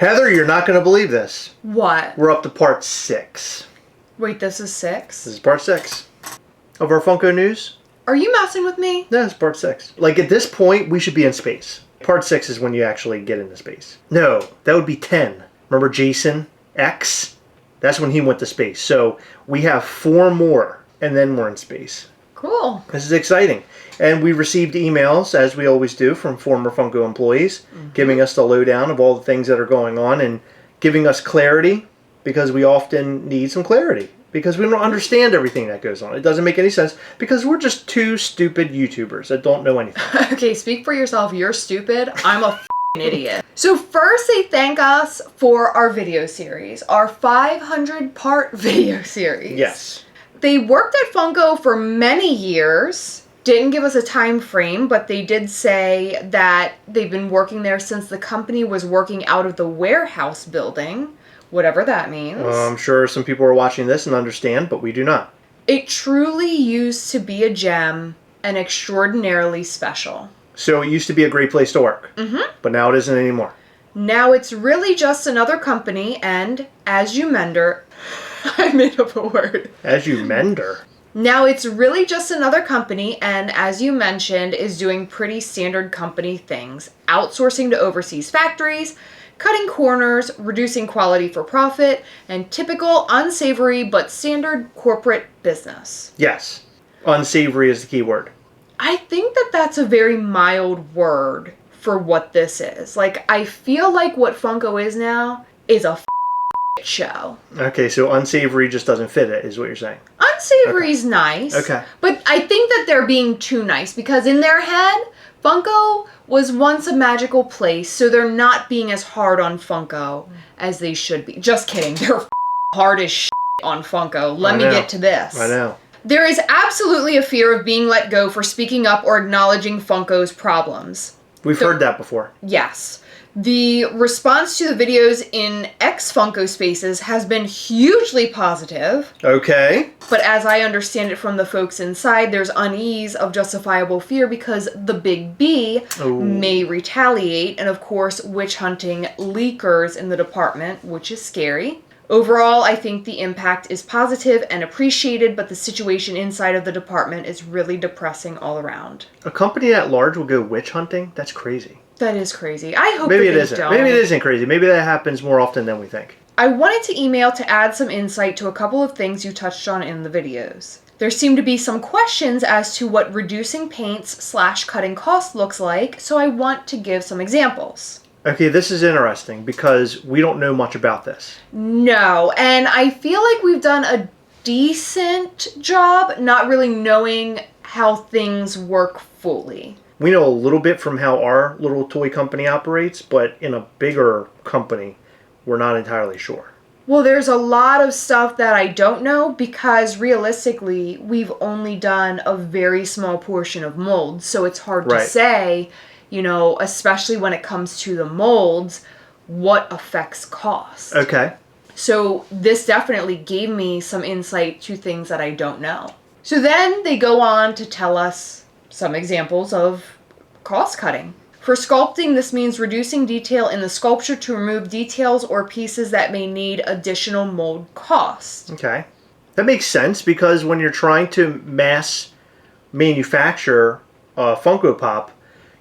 Heather, you're not going to believe this. What? We're up to part 6. Wait, this is 6? This is part 6 of our Funko news. Are you messing with me? No, it's part 6. Like, at this point, we should be in space. Part 6 is when you actually get into space. No, that would be 10. Remember Jason X? That's when he went to space. So we have 4 more, and then we're in space. Cool. This is exciting. And we received emails, as we always do, from former Funko employees, giving us the lowdown of all the things that are going on and giving us clarity, because we often need some clarity. Because we don't understand everything that goes on. It doesn't make any sense, because we're just 2 stupid YouTubers that don't know anything. Okay, speak for yourself. You're stupid. I'm a f***ing idiot. So first, they thank us for our video series, our 500-part video series. Yes. They worked at Funko for many years. Didn't give us a time frame, but they did say that they've been working there since the company was working out of the warehouse building, whatever that means. I'm sure some people are watching this and understand, but we do not. It truly used to be a gem and extraordinarily special. So it used to be a great place to work, but now it isn't anymore. Now it's really just another company, and as you mender, I made up a word. As you mender. Now it's really just another company, and as you mentioned, is doing pretty standard company things. Outsourcing to overseas factories, cutting corners, reducing quality for profit, and typical unsavory but standard corporate business. Yes. Unsavory is the key word. I think that that's a very mild word for what this is. Like, I feel like what Funko is now is a show. Okay, so unsavory just doesn't fit it, is what you're saying. Unsavory's nice. Okay. But I think that they're being too nice, because in their head, Funko was once a magical place, so they're not being as hard on Funko as they should be. Just kidding. They're hard as shit on Funko. Let me get to this. I know. There is absolutely a fear of being let go for speaking up or acknowledging Funko's problems. We've heard that before. Yes. The response to the videos in ex-Funko spaces has been hugely positive. Okay. But as I understand it from the folks inside, there's unease of justifiable fear because the big B may retaliate, and of course witch hunting leakers in the department, which is scary. Overall, I think the impact is positive and appreciated, but the situation inside of the department is really depressing all around. A company at large will go witch hunting? That's crazy. That is crazy. I hope Maybe that it isn't. don't. Maybe it isn't crazy. Maybe that happens more often than we think. I wanted to email to add some insight to a couple of things you touched on in the videos. There seem to be some questions as to what reducing paints / cutting costs looks like, so I want to give some examples. Okay, this is interesting because we don't know much about this. No, and I feel like we've done a decent job not really knowing how things work fully. We know a little bit from how our little toy company operates, but in a bigger company, we're not entirely sure. Well, there's a lot of stuff that I don't know because realistically, we've only done a very small portion of molds, so it's hard to say, you know, especially when it comes to the molds, what affects cost. Okay. So this definitely gave me some insight to things that I don't know. So then they go on to tell us some examples of cost cutting. For sculpting, this means reducing detail in the sculpture to remove details or pieces that may need additional mold cost. Okay. That makes sense because when you're trying to mass manufacture Funko Pop,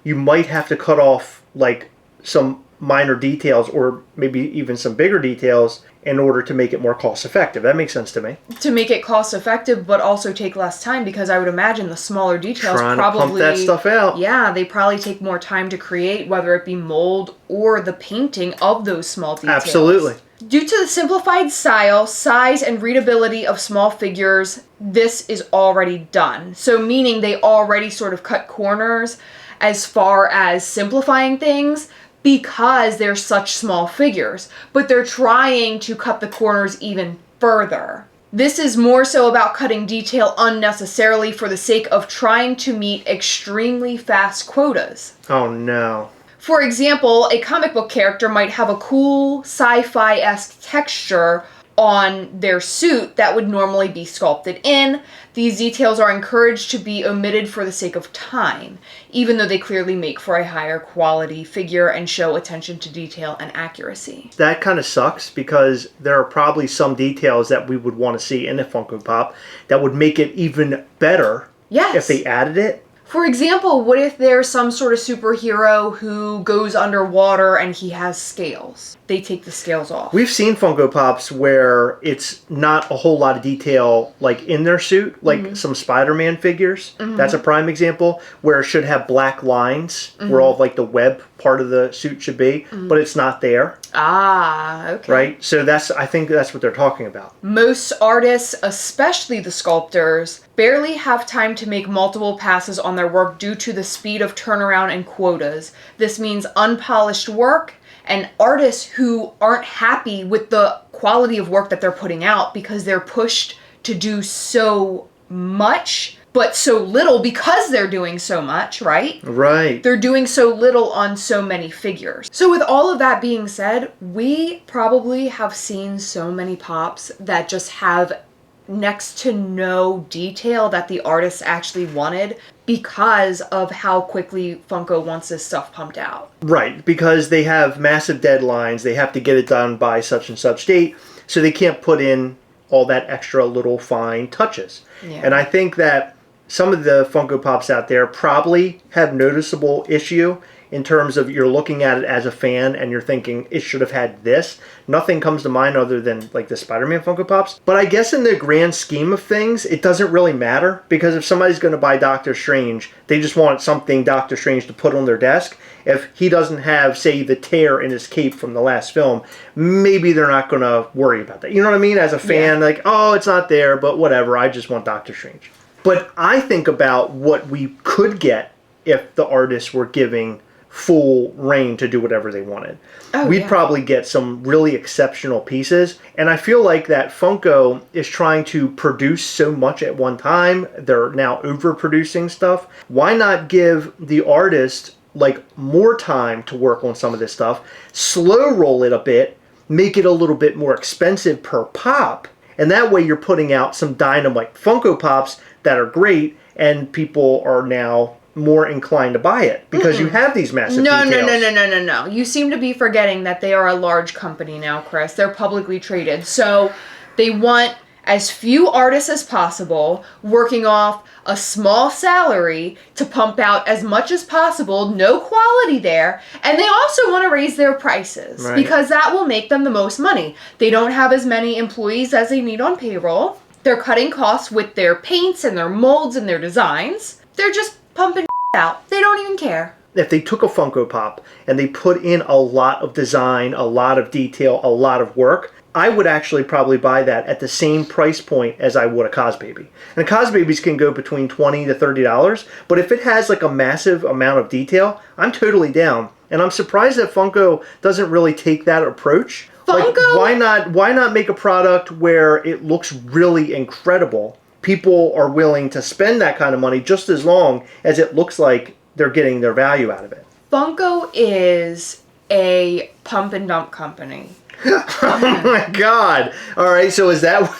you might have to cut off like some minor details or maybe even some bigger details in order to make it more cost effective. That makes sense to me. To make it cost effective, but also take less time, because I would imagine the smaller details Trying probably to pump that stuff out. Yeah, they probably take more time to create, whether it be mold or the painting of those small details. Absolutely. Due to the simplified style, size, and readability of small figures, this is already done. So meaning they already sort of cut corners as far as simplifying things, because they're such small figures, but they're trying to cut the corners even further. This is more so about cutting detail unnecessarily for the sake of trying to meet extremely fast quotas. Oh no. For example, a comic book character might have a cool sci-fi-esque texture on their suit that would normally be sculpted in. These details are encouraged to be omitted for the sake of time, even though they clearly make for a higher quality figure and show attention to detail and accuracy. That kind of sucks because there are probably some details that we would want to see in a Funko Pop that would make it even better if they added it. For example, what if there's some sort of superhero who goes underwater and he has scales? They take the scales off. We've seen Funko Pops where it's not a whole lot of detail like in their suit, like some Spider-Man figures. That's a prime example where it should have black lines where all of like the web part of the suit should be, but it's not there. Ah, okay. Right? So I think that's what they're talking about. Most artists, especially the sculptors, barely have time to make multiple passes on their work due to the speed of turnaround and quotas. This means unpolished work and artists who aren't happy with the quality of work that they're putting out because they're pushed to do so much, but so little because they're doing so much, right? Right. They're doing so little on so many figures. So with all of that being said, we probably have seen so many pops that just have next to no detail that the artists actually wanted because of how quickly Funko wants this stuff pumped out. Right, because they have massive deadlines. They have to get it done by such and such date, so they can't put in all that extra little fine touches. Yeah. And I think that some of the Funko Pops out there probably have noticeable issue in terms of you're looking at it as a fan and you're thinking it should have had this. Nothing comes to mind other than like the Spider-Man Funko Pops. But I guess in the grand scheme of things, it doesn't really matter because if somebody's going to buy Doctor Strange, they just want something Doctor Strange to put on their desk. If he doesn't have, say, the tear in his cape from the last film, maybe they're not going to worry about that. You know what I mean? As a fan, like, oh, it's not there, but whatever. I just want Doctor Strange. But I think about what we could get if the artists were giving full reign to do whatever they wanted. We'd probably get some really exceptional pieces. And I feel like that Funko is trying to produce so much at one time. They're now overproducing stuff. Why not give the artist like more time to work on some of this stuff, slow roll it a bit, make it a little bit more expensive per pop, and that way you're putting out some dynamite Funko Pops that are great and people are now more inclined to buy it because you have these massive details. No. You seem to be forgetting that they are a large company now, Chris. They're publicly traded. So they want as few artists as possible working off a small salary to pump out as much as possible, no quality there, and they also want to raise their prices because that will make them the most money. They don't have as many employees as they need on payroll. They're cutting costs with their paints and their molds and their designs. They're just pumping out. They don't even care. If they took a Funko Pop and they put in a lot of design, a lot of detail, a lot of work, I would actually probably buy that at the same price point as I would a Cosbaby. And Cosbabies can go between $20 to $30, but if it has like a massive amount of detail, I'm totally down. And I'm surprised that Funko doesn't really take that approach. Funko? Like, why not make a product where it looks really incredible? People are willing to spend that kind of money just as long as it looks like they're getting their value out of it. Funko is a pump and dump company. Oh my God. All right, so is that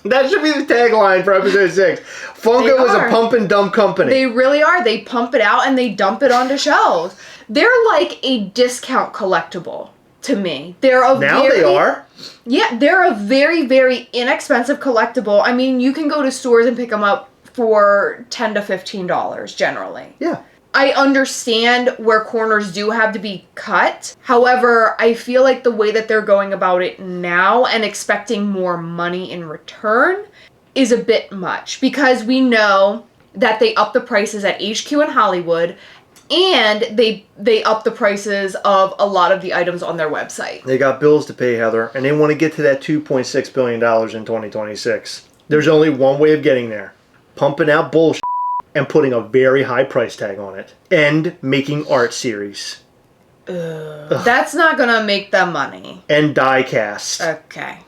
should be the tagline for episode 6. Funko is a pump and dump company. They really are. They pump it out and they dump it onto shelves. They're like a discount collectible to me. They are. Yeah, they're a very, very inexpensive collectible. I mean, you can go to stores and pick them up for $10 to $15 generally. Yeah. I understand where corners do have to be cut. However, I feel like the way that they're going about it now and expecting more money in return is a bit much because we know that they up the prices at HQ in Hollywood and they up the prices of a lot of the items on their website. They got bills to pay, Heather, and they want to get to that $2.6 billion in 2026. There's only one way of getting there. Pumping out bullshit and putting a very high price tag on it. And making art series. That's not going to make them money. And die cast. Okay.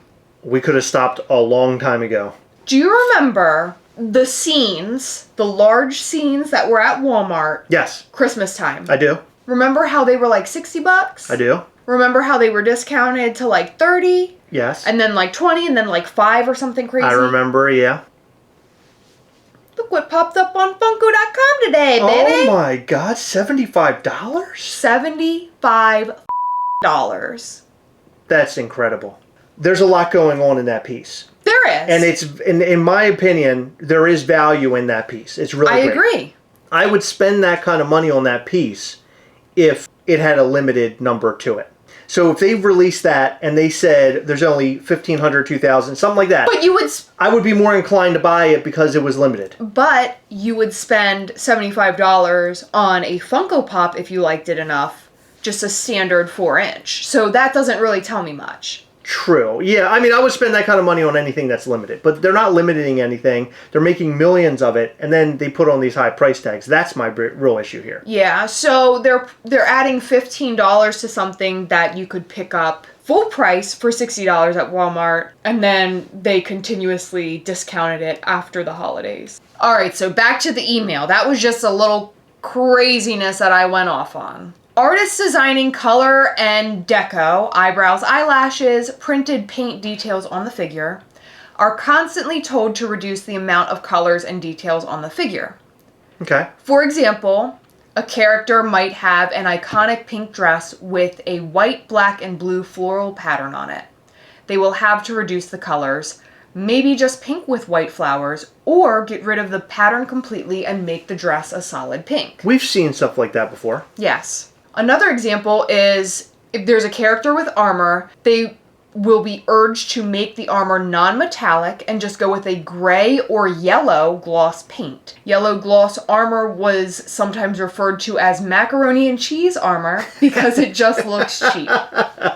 We could have stopped a long time ago. Do you remember the scenes, the large scenes that were at Walmart? Yes. Christmas time. I do. Remember how they were like $60? I do. Remember how they were discounted to like 30? Yes. And then like 20 and then like 5 or something crazy? I remember, yeah. Look what popped up on Funko.com today, baby! Oh my god, $75? $75. That's incredible. There's a lot going on in that piece. There is. And it's, in my opinion, there is value in that piece. It's really great. I agree. I would spend that kind of money on that piece if it had a limited number to it. So if they released that and they said there's only 1,500, 2,000, something like that. But you would... I would be more inclined to buy it because it was limited. But you would spend $75 on a Funko Pop if you liked it enough. Just a standard 4-inch. So that doesn't really tell me much. True. Yeah, I mean, I would spend that kind of money on anything that's limited. But they're not limiting anything. They're making millions of it, and then they put on these high price tags. That's my real issue here. Yeah, so they're adding $15 to something that you could pick up full price for $60 at Walmart, and then they continuously discounted it after the holidays. All right, so back to the email. That was just a little craziness that I went off on. Artists designing color and deco, eyebrows, eyelashes, printed paint details on the figure are constantly told to reduce the amount of colors and details on the figure. Okay. For example, a character might have an iconic pink dress with a white, black, and blue floral pattern on it. They will have to reduce the colors, maybe just pink with white flowers, or get rid of the pattern completely and make the dress a solid pink. We've seen stuff like that before. Yes. Another example is if there's a character with armor, they will be urged to make the armor non-metallic and just go with a gray or yellow gloss paint. Yellow gloss armor was sometimes referred to as macaroni and cheese armor because it just looks cheap.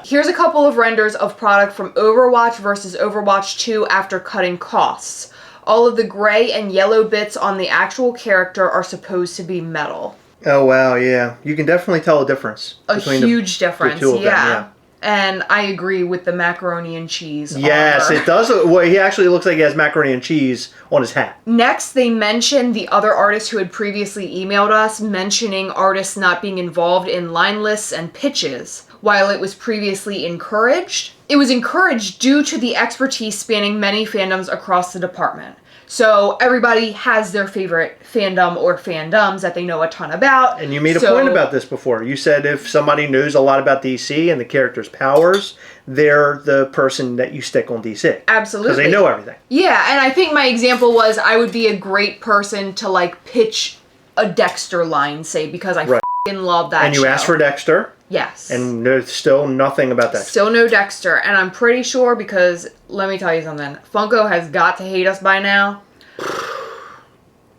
Here's a couple of renders of product from Overwatch versus Overwatch 2 after cutting costs. All of the gray and yellow bits on the actual character are supposed to be metal. Oh, wow, yeah. You can definitely tell a difference. A huge difference, the two of them, yeah. And I agree with the macaroni and cheese Yes, armor. it does. Well, he actually looks like he has macaroni and cheese on his hat. Next, they mentioned the other artist who had previously emailed us, mentioning artists not being involved in line lists and pitches. While it was previously encouraged, it was encouraged due to the expertise spanning many fandoms across the department. So everybody has their favorite fandom or fandoms that they know a ton about. And you made a point about this before. You said if somebody knows a lot about DC and the character's powers, they're the person that you stick on DC. Absolutely. Because they know everything. Yeah, and I think my example was I would be a great person to like pitch a Dexter line, say, because I f***ing love that And you show. asked for Dexter. Yes. And there's still nothing about Dexter. Still no Dexter. And I'm pretty sure because, let me tell you something, Funko has got to hate us by now.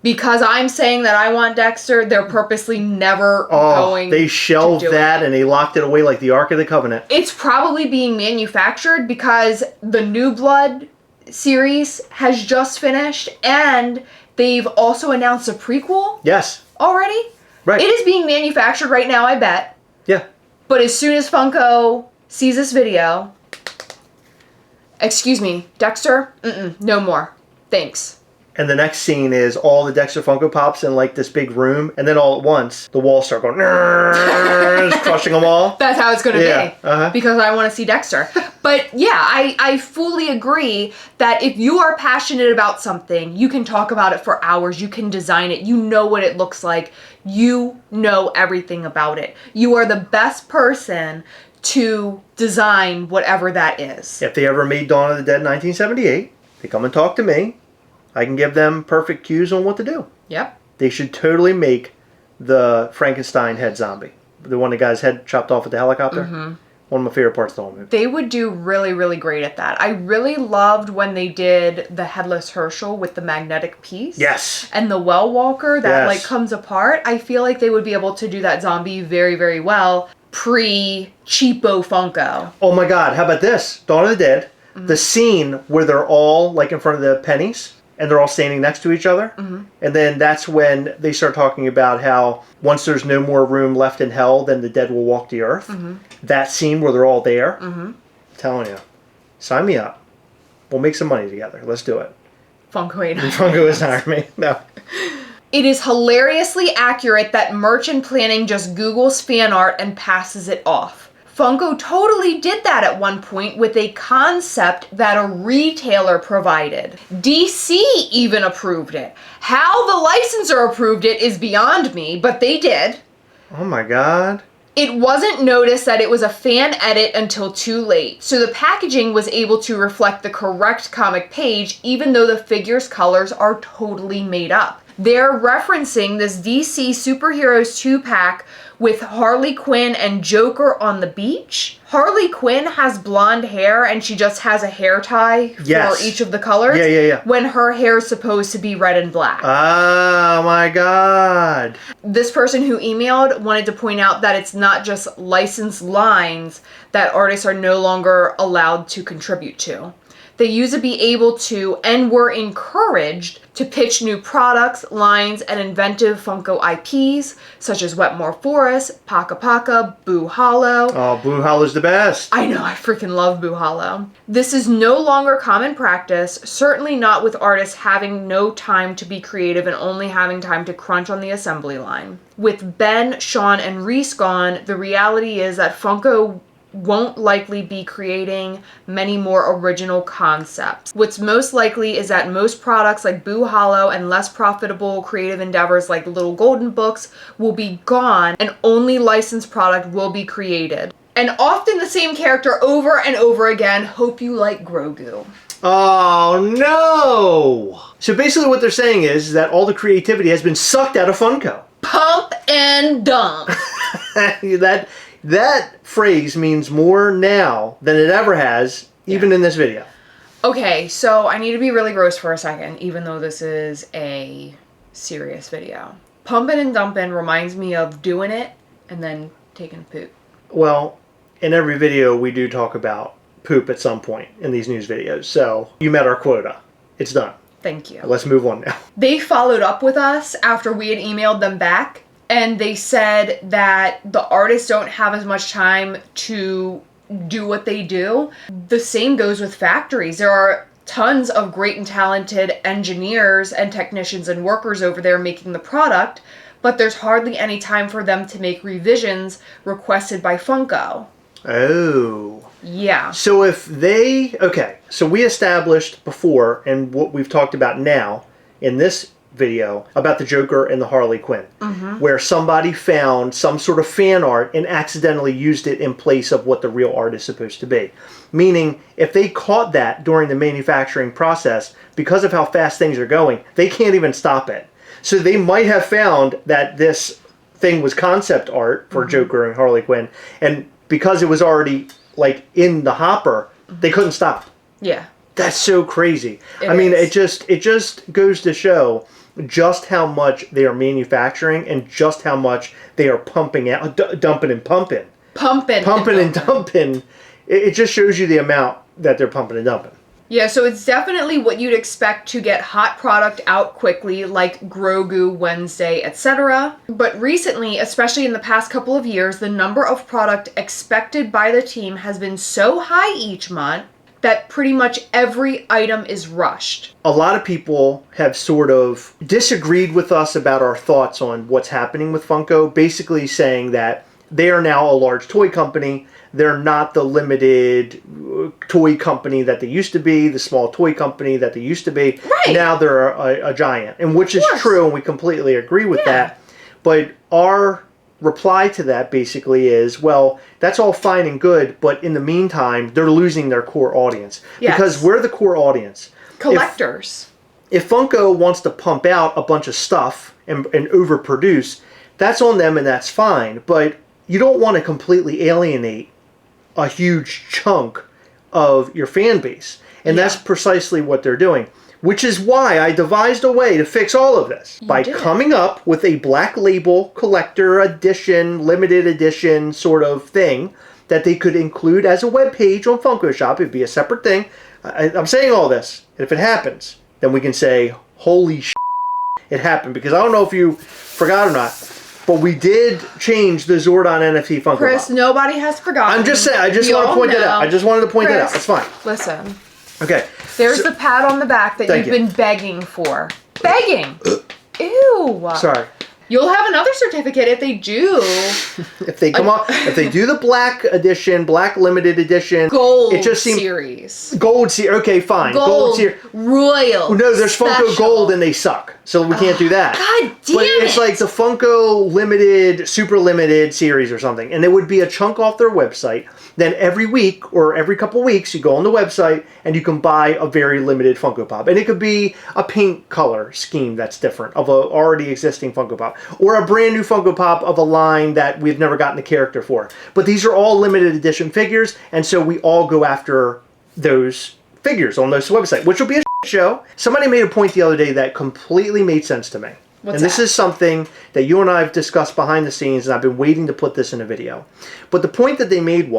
Because I'm saying that I want Dexter, they're purposely never going they shelved to do that it. And they locked it away like the Ark of the Covenant. It's probably being manufactured because the New Blood series has just finished and they've also announced a prequel. Yes. Already. Right. It is being manufactured right now, I bet. Yeah. But as soon as Funko sees this video, excuse me, Dexter, no more. Thanks. And the next scene is all the Dexter Funko Pops in like this big room, and then all at once the walls start going, crushing them all. That's how it's going to be. Uh-huh. Because I want to see Dexter. But yeah, I fully agree that if you are passionate about something, you can talk about it for hours. You can design it. You know what it looks like. You know everything about it. You are the best person to design whatever that is. If they ever made Dawn of the Dead in 1978, they come and talk to me. I can give them perfect cues on what to do. Yep. They should totally make the Frankenstein head zombie. The one that got his head chopped off with the helicopter. Mm-hmm. One of my favorite parts of the whole movie. They would do really, really great at that. I really loved when they did the Headless Herschel with the magnetic piece. Yes. And the Well Walker that like comes apart. I feel like they would be able to do that zombie very, very well pre-cheapo Funko. Oh my God, how about this? Dawn of the Dead. Mm-hmm. The scene where they're all like in front of the pennies. And they're all standing next to each other. Mm-hmm. And then that's when they start talking about how once there's no more room left in hell, then the dead will walk the earth. Mm-hmm. That scene where they're all there. Mm-hmm. I'm telling you. Sign me up. We'll make some money together. Let's do it. Funko ain't Funko is hiring me. No. It is hilariously accurate that merch and planning just Googles fan art and passes it off. Funko totally did that at one point with a concept that a retailer provided. DC even approved it. How the licensor approved it is beyond me, but they did. Oh my God. It wasn't noticed that it was a fan edit until too late, so the packaging was able to reflect the correct comic page even though the figure's colors are totally made up. They're referencing this DC Superheroes 2-pack with Harley Quinn and Joker on the beach. Harley Quinn has blonde hair and she just has a hair tie for each of the colors. Yeah. When her hair is supposed to be red and black. Oh my God. This person who emailed wanted to point out that it's not just licensed lines that artists are no longer allowed to contribute to. They used to be able to and were encouraged to pitch new products, lines, and inventive Funko IPs, such as Wetmore Forest, Paka Paka, Boo Hollow. Oh, Boo Hollow's the best. I know, I freaking love Boo Hollow. This is no longer common practice, certainly not with artists having no time to be creative and only having time to crunch on the assembly line. With Ben, Sean, and Reese gone, the reality is that Funko won't likely be creating many more original concepts. What's most likely is that most products like Boo Hollow and less profitable creative endeavors like Little Golden Books will be gone and only licensed product will be created. And often the same character over and over again. Hope you like Grogu. Oh no! So basically what they're saying is that all the creativity has been sucked out of Funko. Pump and dump. That phrase means more now than it ever has, even in this video. Okay, so I need to be really gross for a second, even though this is a serious video. Pumpin' and dumpin' reminds me of doing it and then taking a poop. Well, in every video we do talk about poop at some point in these news videos, so you met our quota. It's done. Thank you. Let's move on now. They followed up with us after we had emailed them back, and they said that the artists don't have as much time to do what they do. The same goes with factories. There are tons of great and talented engineers and technicians and workers over there making the product, but there's hardly any time for them to make revisions requested by Funko. Oh. Yeah. So if they... Okay, so we established before, and what we've talked about now in this video, about the Joker and the Harley Quinn, where somebody found some sort of fan art and accidentally used it in place of what the real art is supposed to be. Meaning, if they caught that during the manufacturing process, because of how fast things are going, they can't even stop it. So they might have found that this thing was concept art for Joker and Harley Quinn, and because it was already like in the hopper, they couldn't stop. Yeah. That's so crazy. It just goes to show just how much they are manufacturing and just how much they are pumping out, dumping and pumping. Pumping and dumping. It just shows you the amount that they're pumping and dumping. Yeah, so it's definitely what you'd expect to get hot product out quickly, like Grogu, Wednesday, etc. But recently, especially in the past couple of years, the number of product expected by the team has been so high each month that pretty much every item is rushed. A lot of people have sort of disagreed with us about our thoughts on what's happening with Funko, basically saying that they are now a large toy company. They're not the limited toy company that they used to be, the small toy company that they used to be. Right. Now they're a giant, and which is true, and we completely agree with that. But our reply to that basically is, well, that's all fine and good, but in the meantime, they're losing their core audience. Yes. Because we're the core audience. Collectors. If Funko wants to pump out a bunch of stuff and overproduce, that's on them and that's fine. But you don't want to completely alienate a huge chunk of your fan base. And that's precisely what they're doing. Which is why I devised a way to fix all of this. By coming up with a black label, collector edition, limited edition sort of thing that they could include as a web page on Funko Shop. It'd be a separate thing. I'm saying all this. And if it happens, then we can say, holy shit, it happened. Because I don't know if you forgot or not, but we did change the Zordon NFT Funko Chris, Pop. nobody has forgotten. I'm just saying, I just want to point that out. I just wanted to point that out. It's fine. Listen. Okay. There's the pat on the back that you've been begging for. Begging! Ew! Sorry. You'll have another certificate if they do. If they come up, if they do the black edition, black limited edition, Gold it just seems series. Gold series. Okay, fine. Gold series. Royal. No, there's special. Funko Gold and they suck, so we can't do that. God damn but it's it. like the Funko Limited, Super Limited series or something, and it would be a chunk off their website. Then every week or every couple weeks, you go on the website and you can buy a very limited Funko Pop, and it could be a paint color scheme that's different of a already existing Funko Pop, or a brand new Funko Pop of a line that we've never gotten the character for. But these are all limited edition figures, and so we all go after those figures on this website, which will be a show. Somebody made a point the other day that completely made sense to me. What's This that? is something that you and I have discussed behind the scenes, and I've been waiting to put this in a video. But the point that they made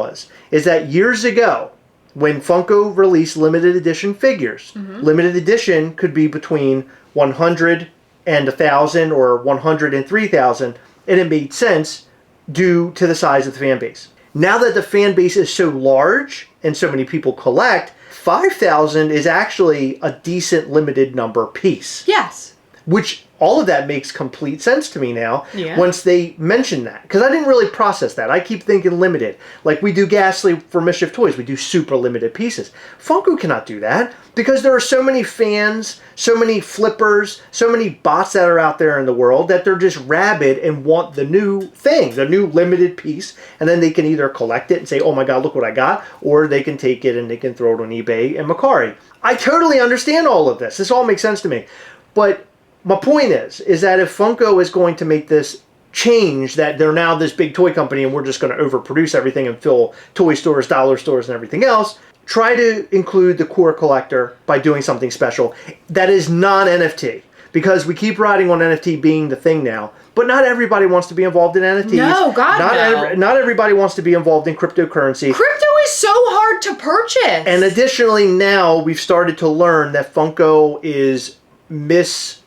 is that years ago, when Funko released limited edition figures, limited edition could be between 100 and 1,000 or 100 and 3,000, and it made sense due to the size of the fan base. Now that the fan base is so large and so many people collect, 5,000 is actually a decent limited number piece. Yes. Which all of that makes complete sense to me now Yeah. once they mention that. Because I didn't really process that. I keep thinking limited. Like we do Ghastly for Mischief Toys, we do super limited pieces. Funko cannot do that because there are so many fans, so many flippers, so many bots that are out there in the world that they're just rabid and want the new thing, the new limited piece. And then they can either collect it and say, oh my God, look what I got. Or they can take it and they can throw it on eBay and Mercari. I totally understand all of this. This all makes sense to me. But my point is that if Funko is going to make this change, that they're now this big toy company and we're just going to overproduce everything and fill toy stores, dollar stores, and everything else, try to include the core collector by doing something special that is non-NFT. Because we keep riding on NFT being the thing now, but not everybody wants to be involved in NFTs. No, God, no. Not everybody wants to be involved in cryptocurrency. Crypto is so hard to purchase. And additionally, now we've started to learn that Funko is mishandling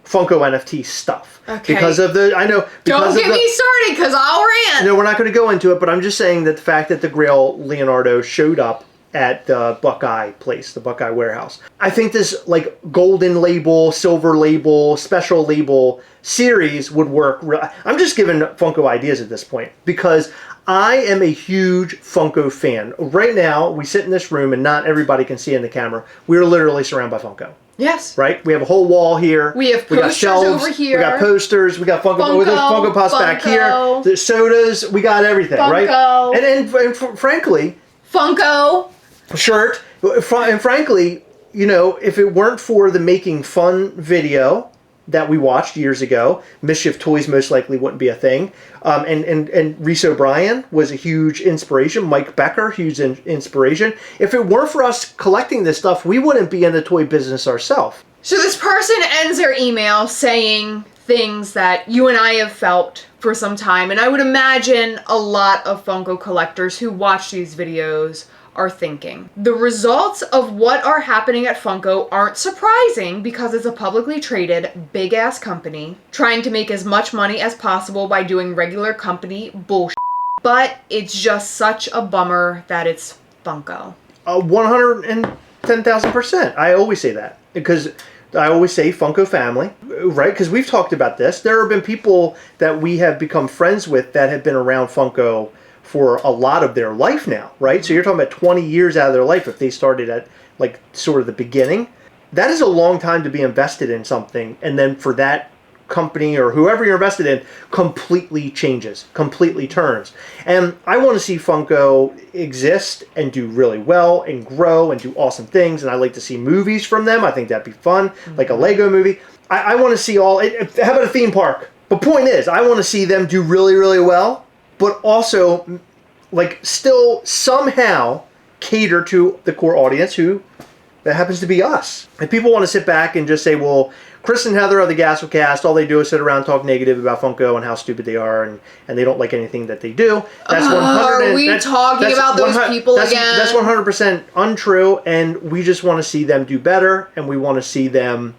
Funko NFT stuff. Okay. Because of the, I know. Don't get me started because I'll rant. No, we're not going to go into it, but I'm just saying that the fact that the Grail Leonardo showed up at the Buckeye place, the Buckeye warehouse. I think this like golden label, silver label, special label series would work. I'm just giving Funko ideas at this point because I am a huge Funko fan. Right now, we sit in this room and not everybody can see in the camera. We're literally surrounded by Funko. Yes. Right? We have a whole wall here. We have posters got shelves over here. We got posters. We got Funko. There's Funko Pops back here. The sodas. We got everything, right? Funko. And frankly, Funko. shirt. And frankly, you know, if it weren't for the Making Fun video that we watched years ago, Mischief Toys most likely wouldn't be a thing. And Reese O'Brien was a huge inspiration. Mike Becker, huge inspiration. If it weren't for us collecting this stuff, we wouldn't be in the toy business ourselves. So this person ends their email saying things that you and I have felt for some time, and I would imagine a lot of Funko collectors who watch these videos are thinking. The results of what are happening at Funko aren't surprising because it's a publicly traded, big-ass company trying to make as much money as possible by doing regular company bullshit. But it's just such a bummer that it's Funko. 110,000%. I always say that because I always say Funko family, right? Because we've talked about this. There have been people that we have become friends with that have been around Funko for a lot of their life now, right? So you're talking about 20 years out of their life if they started at like sort of the beginning. That is a long time to be invested in something, and then for that company or whoever you're invested in completely changes, completely turns. And I want to see Funko exist and do really well and grow and do awesome things, and I like to see movies from them. I think that'd be fun, like a Lego movie. I want to see how about a theme park? The point is, I want to see them do really, really well, but also like still somehow cater to the core audience who that happens to be us. And people want to sit back and just say, well, Chris and Heather of the Gastlecast, all they do is sit around and talk negative about Funko and how stupid they are, and they don't like anything that they do. That's 100. Are we talking about those people again? That's 100% untrue, and we just want to see them do better, and we want to see them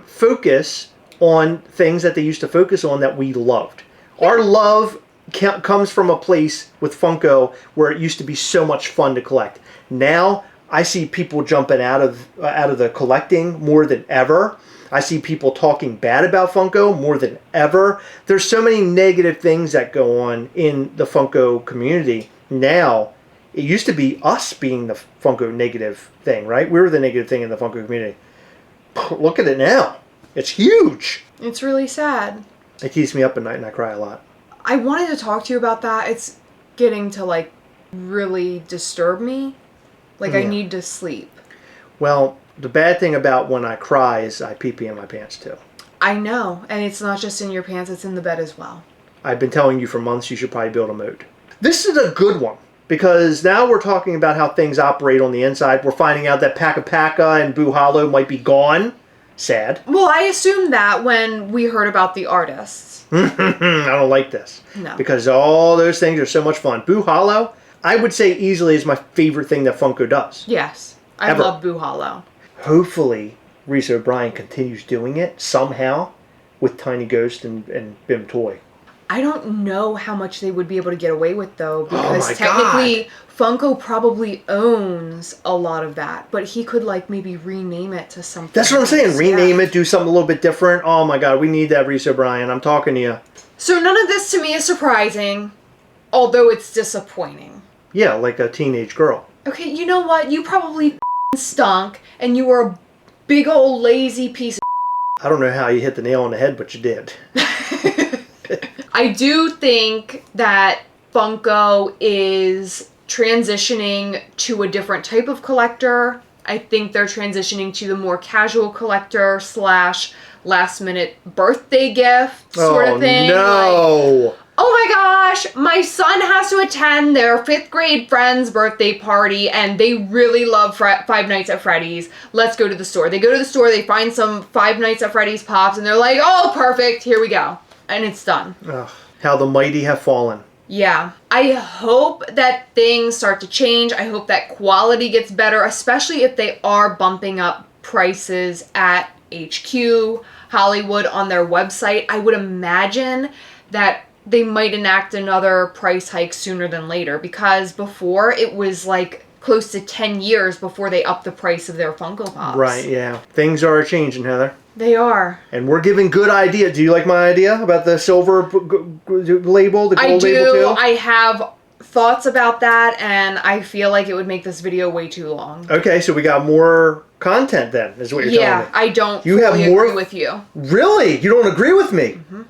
focus on things that they used to focus on that we loved. Yeah. Our love comes from a place with Funko where it used to be so much fun to collect. Now I see people jumping out of the collecting more than ever. I see people talking bad about Funko more than ever. There's so many negative things that go on in the Funko community now. It used to be us being the Funko negative thing, right? We were the negative thing in the Funko community. Look at it now. It's huge. It's really sad. It keeps me up at night and I cry a lot. I wanted to talk to you about that. It's getting to like really disturb me. Like I need to sleep. Well, the bad thing about when I cry is I pee in my pants too. I know. And it's not just in your pants, it's in the bed as well. I've been telling you for months you should probably build a moat. This is a good one because now we're talking about how things operate on the inside. We're finding out that Paka Paka and Boo Hollow might be gone. Sad. Well, I assumed that when we heard about the artists. I don't like this. No. Because all those things are so much fun. Boo Hollow, I would say easily is my favorite thing that Funko does. Yes. I Ever. love Boo Hollow. Hopefully, Reese O'Brien continues doing it somehow with Tiny Ghost and Bim Toy. I don't know how much they would be able to get away with, though, because my technically Funko probably owns a lot of that, but he could, like, maybe rename it to something. That's what I'm saying. else. Rename Yeah. it, do something a little bit different. Oh my God, we need that, Reese O'Brien. I'm talking to you. So none of this to me is surprising, although it's disappointing. Yeah, like a teenage girl. Okay, you know what? You probably stunk, and you were a big old lazy piece of I don't know how you hit the nail on the head, but you did. I do think that Funko is transitioning to a different type of collector. I think they're transitioning to the more casual collector / last minute birthday gift sort of thing. No. Like, oh my gosh, my son has to attend their 5th grade friend's birthday party and they really love Five Nights at Freddy's. Let's go to the store. They go to the store, they find some Five Nights at Freddy's pops and they're like, oh, perfect, here we go. And it's done. Ugh, how the mighty have fallen. Yeah. I hope that things start to change. I hope that quality gets better, especially if they are bumping up prices at HQ, Hollywood on their website. I would imagine that they might enact another price hike sooner than later because before it was like close to 10 years before they upped the price of their Funko Pops. Right, yeah. Things are changing, Heather. They are. And we're giving good idea. Do you like my idea about the silver label, the gold I do. label too? I have thoughts about that and I feel like it would make this video way too long. Okay, so we got more content then, is what you're telling me. Yeah, I don't You have fully more- agree with you. Really? You don't agree with me? Mm-hmm.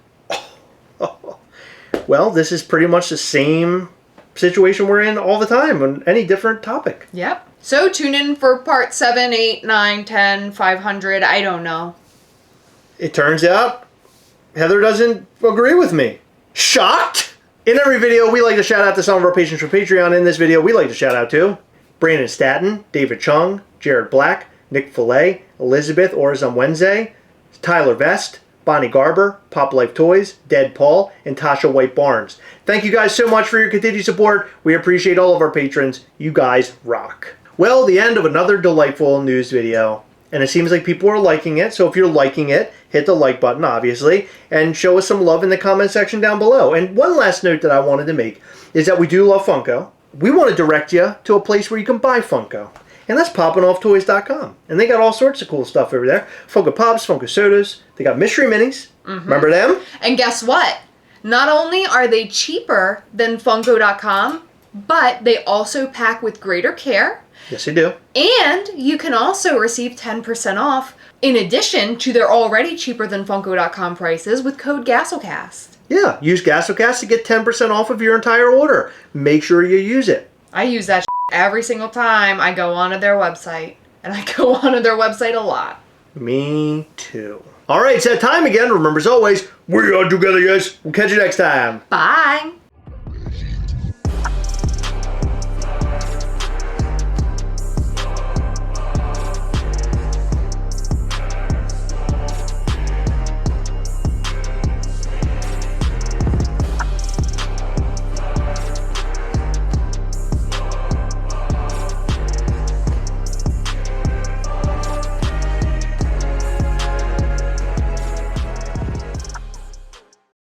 Well, this is pretty much the same situation we're in all the time on any different topic. Yep. So tune in for part 7, 8, 9, 10, 500. I don't know. It turns out Heather doesn't agree with me. Shocked? In every video, we like to shout out to some of our patrons from Patreon. In this video, we like to shout out to Brandon Staton, David Chung, Jared Black, Nick Fillet, Elizabeth Orzum Wednesday, Tyler Vest, Bonnie Garber, Pop Life Toys, Dead Paul, and Tasha White Barnes. Thank you guys so much for your continued support. We appreciate all of our patrons. You guys rock. Well, the end of another delightful news video. And it seems like people are liking it. So if you're liking it, hit the like button, obviously, and show us some love in the comment section down below. And one last note that I wanted to make is that we do love Funko. We want to direct you to a place where you can buy Funko. And that's poppinofftoys.com. And they got all sorts of cool stuff over there. Funko Pops, Funko Sodas. They got mystery minis. Mm-hmm. Remember them? And guess what? Not only are they cheaper than Funko.com, but they also pack with greater care. Yes, they do. And you can also receive 10% off in addition to their already cheaper than Funko.com prices with code Gastlecast. Yeah, use Gastlecast to get 10% off of your entire order. Make sure you use it. I use that every single time I go onto their website. And I go onto their website a lot. Me too. All right, it's that time again. Remember, as always, we are together, guys. We'll catch you next time. Bye.